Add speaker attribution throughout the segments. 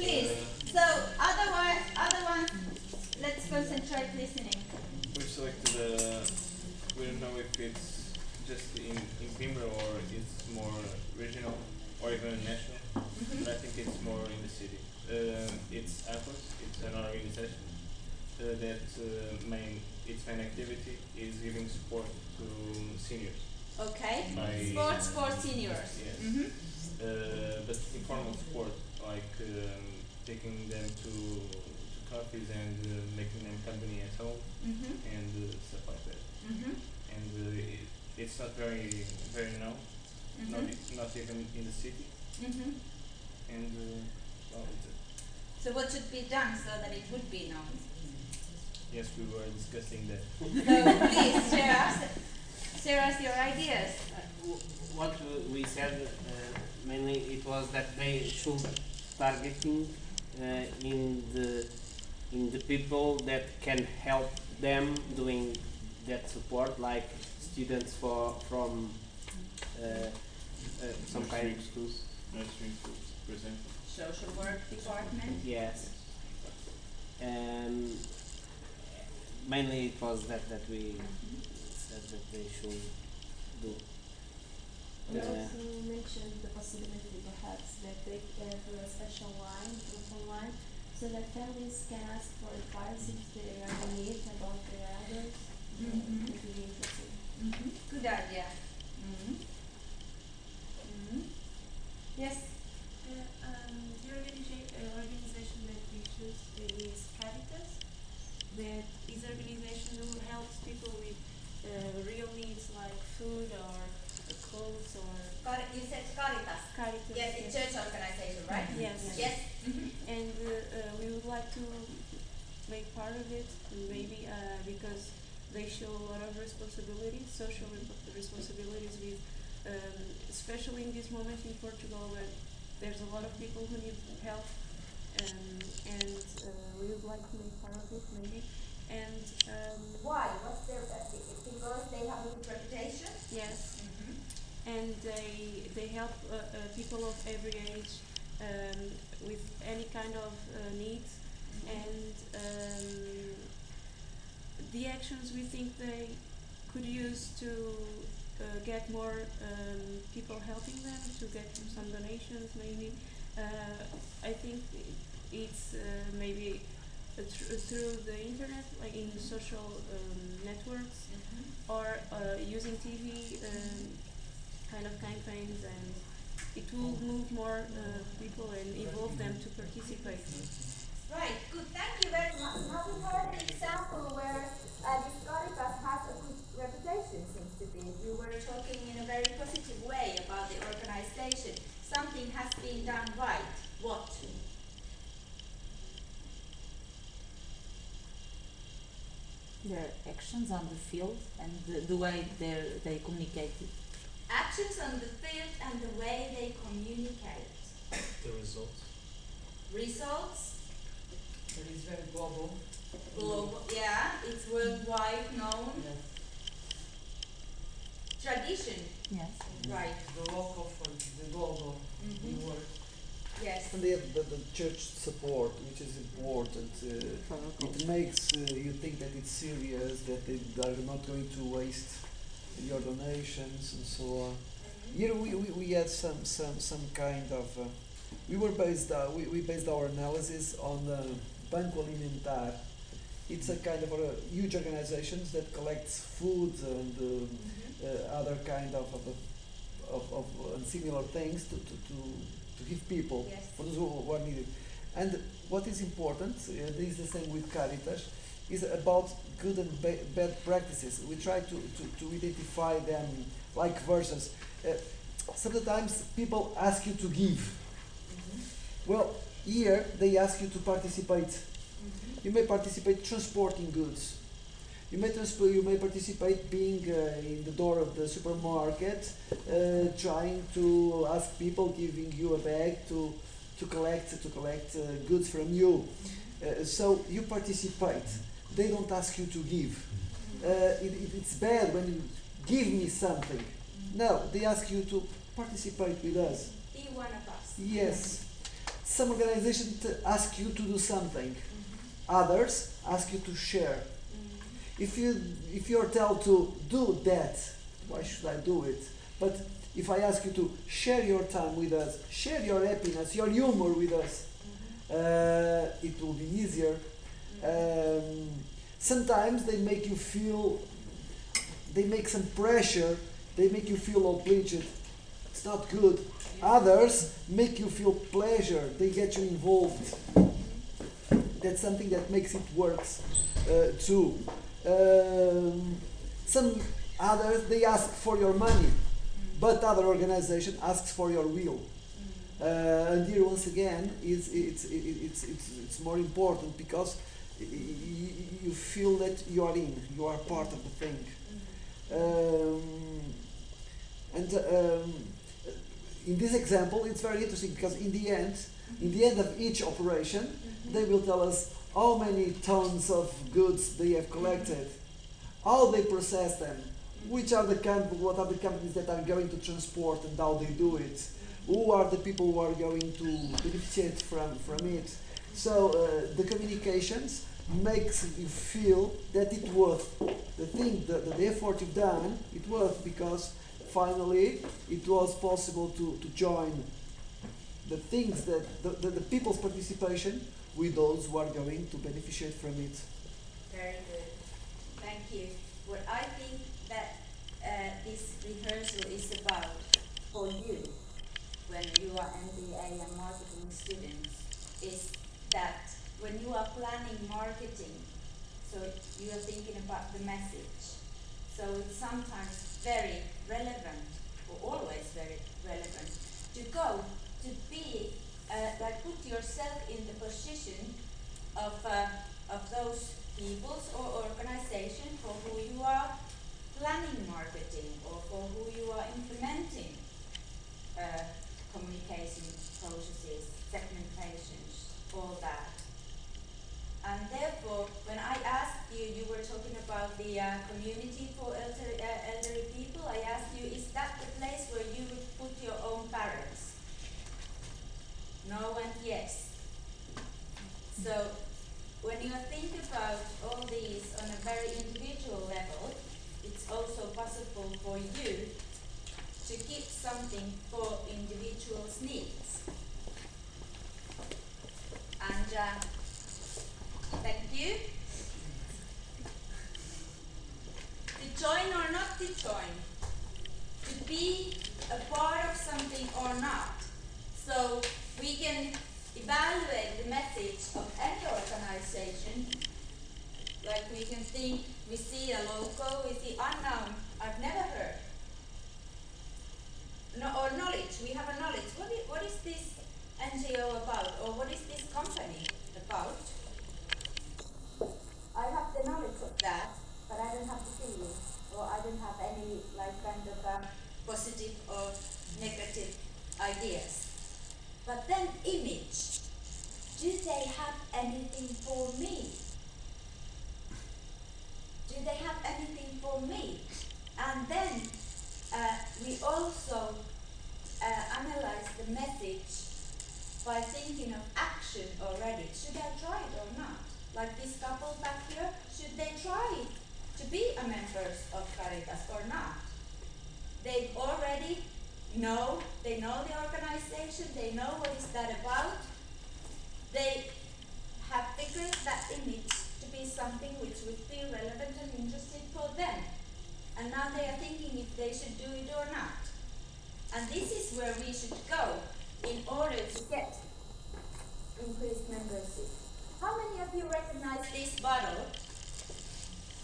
Speaker 1: Please. So other ones, let's concentrate listening.
Speaker 2: We've selected we don't know if it's just in Coimbra or it's more regional or even national, but I think it's more in the city. It's APOS, it's an organization that its main activity is giving support to seniors.
Speaker 1: Okay. Sports for seniors.
Speaker 2: Yes. But informal support, like taking them to coffees and making them company at home and stuff like that. And it's not very known, not even in the city. And well, it's
Speaker 1: so what should be done so that it would be known?
Speaker 2: yes, we were discussing that.
Speaker 1: So please share us your ideas.
Speaker 3: What we said mainly it was that they should targeting in the people that can help them doing that support, like students from some kind of schools.
Speaker 2: Nurturing schools, for example.
Speaker 1: Social work department.
Speaker 3: Yes. Mainly it was that we said that they should do.
Speaker 4: You also mentioned the possibility perhaps that they have a special line, telephone line, so that families can ask for advice if they are in need about their others. It would be interesting.
Speaker 1: Good idea. Yes.
Speaker 5: The organization that we choose is Caritas. That is organization who helps people with real needs like food or clothes or.
Speaker 1: You said Caritas.
Speaker 5: Caritas.
Speaker 1: Yes, it's church organization, right?
Speaker 5: Yes.
Speaker 1: Yes.
Speaker 5: And we would like to make part of it, maybe because they show a lot of responsibilities, social responsibilities with, especially in this moment in Portugal where there's a lot of people who need help, and we would like to make part of it maybe. And
Speaker 1: Why? What's their because they have a good reputation?
Speaker 5: yes, and they help people of every age with any kind of needs, and the actions we think they could use to get more people helping them, to get some donations maybe. I think it's maybe through the internet, like in social networks, or using TV kind of campaigns, and it will move more people and involve them to participate.
Speaker 1: Right, good, thank you very much. Now we heard an example where this Caritas has a good reputation, seems to be. You were talking in a very positive way about the organization. Something has been done right. What?
Speaker 6: Their actions on the field and the way they communicate it.
Speaker 1: Actions on the field and the way they communicate.
Speaker 7: The results.
Speaker 1: Results?
Speaker 8: It is very global.
Speaker 1: Global, yeah, it's worldwide known.
Speaker 8: Yes.
Speaker 1: Tradition,
Speaker 6: Yes.
Speaker 1: right.
Speaker 8: The local for the global word.
Speaker 1: Yes.
Speaker 9: And they have the church support, which is important. It makes you think that it's serious, that they are not going to waste your donations and so on. Here we had some kind of we based our analysis on Banco Alimentar. It's a kind of a huge organization that collects food and other kind of similar things to give people,
Speaker 1: Yes.
Speaker 9: for those who are needed. And what is important, this is the same with Caritas, is about good and bad practices. We try to identify them like versions. Sometimes people ask you to give. Well, here they ask you to participate. You may participate transporting goods. You may participate being in the door of the supermarket, trying to ask people, giving you a bag to collect goods from you. So you participate. They don't ask you to give. It's bad when you give me something. No, they ask you to participate with us.
Speaker 1: Be one of us.
Speaker 9: Yes. Some organizations ask you to do something. Others ask you to share. If you're told to do that, why should I do it? But if I ask you to share your time with us, share your happiness, your humor with us, it will be easier. Sometimes they make you feel, they make some pressure, they make you feel obliged. It's not good. Others make you feel pleasure, they get you involved. That's something that makes it works too. Some others, they ask for your money, but other organization asks for your will. And here once again, it's more important because you feel that you are in, you are part of the thing. In this example, it's very interesting because in the end of each operation, they will tell us how many tons of goods they have collected, how they process them, what are the companies that are going to transport and how they do it, who are the people who are going to benefit from it. So the communications makes you feel that it's worth the effort you've done. It's worth because finally it was possible to join the things that the people's participation with those who are going to beneficiate from it.
Speaker 1: Very good. Thank you. What I think that this rehearsal is about for you, when you are MBA and marketing students, is that when you are planning marketing, so you are thinking about the message. So it's sometimes very relevant, or always very relevant, to go to be put yourself in the position of those peoples or organizations for who you are planning marketing or for who you are implementing communication processes, segmentations, all that. And therefore, when I asked you, you were talking about the community for elderly people. I asked you, is that the place where you would put your own parents? No and yes. So when you think about all these on a very individual level, it's also possible for you to give something for individuals' needs. And thank you. To join or not to join, to be a part of something or not. So we can evaluate the message of any organization, like we can think, we see a logo, we see unknown, I've never heard. No, or knowledge, we have a knowledge. What is this NGO about, or what is this company about? I have the knowledge of that, but I don't have the feeling, or I don't have any positive or negative ideas. But then image, do they have anything for me? Do they have anything for me? And then we also analyze the message by thinking of action already. Should I try it or not? Like this couple back here, should they try to be a members of Caritas or not? They already know, they know the organization, they know what is that about. They have figured that image to be something which would be relevant and interesting for them. And now they are thinking if they should do it or not. And this is where we should go in order to get increased membership. How many of you recognize this bottle?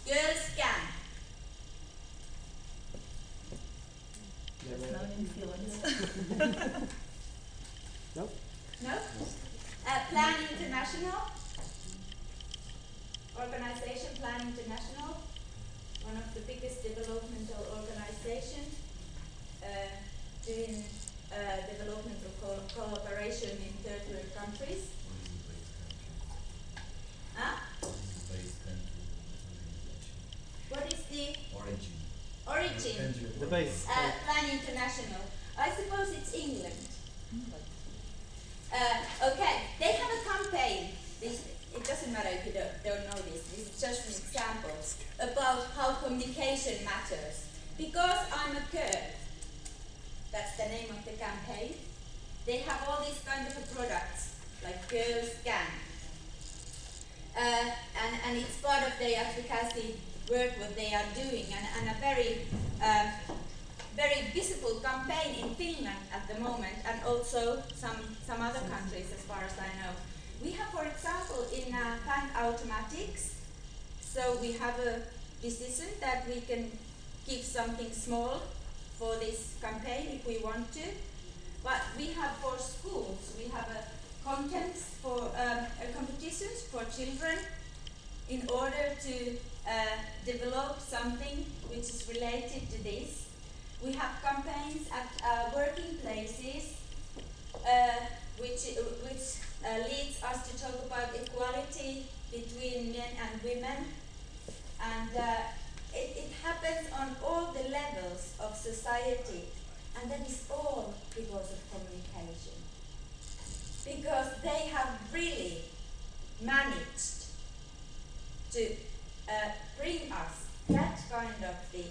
Speaker 1: Girls can.
Speaker 6: No influence.
Speaker 9: No?
Speaker 1: No? Plan International, organization Plan International, one of the biggest developmental organizations doing developmental cooperation in third world countries. Huh? What is the origin?
Speaker 3: The base.
Speaker 1: Plan International. I suppose it's England. Okay, they have a campaign. It doesn't matter if you don't know this. This is just an example about how communication matters. Because I'm a girl, that's the name of the campaign. They have all these kind of products, like Girls Can. And it's part of their advocacy work what they are doing, and a very visible campaign in Finland at the moment, and also some other countries as far as I know. We have, for example, in bank automatics, so we have a decision that we can give something small for this campaign if we want to. But we have for schools, we have contents for competitions for children in order to develop something which is related to this. We have campaigns at working places which leads us to talk about equality between men and women. And it happens on all the levels of society, and that is all because of communication. Because they have really managed to bring us that kind of the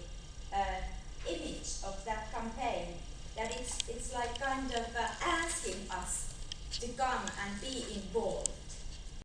Speaker 1: image of that campaign, that it's like kind of asking us to come and be involved.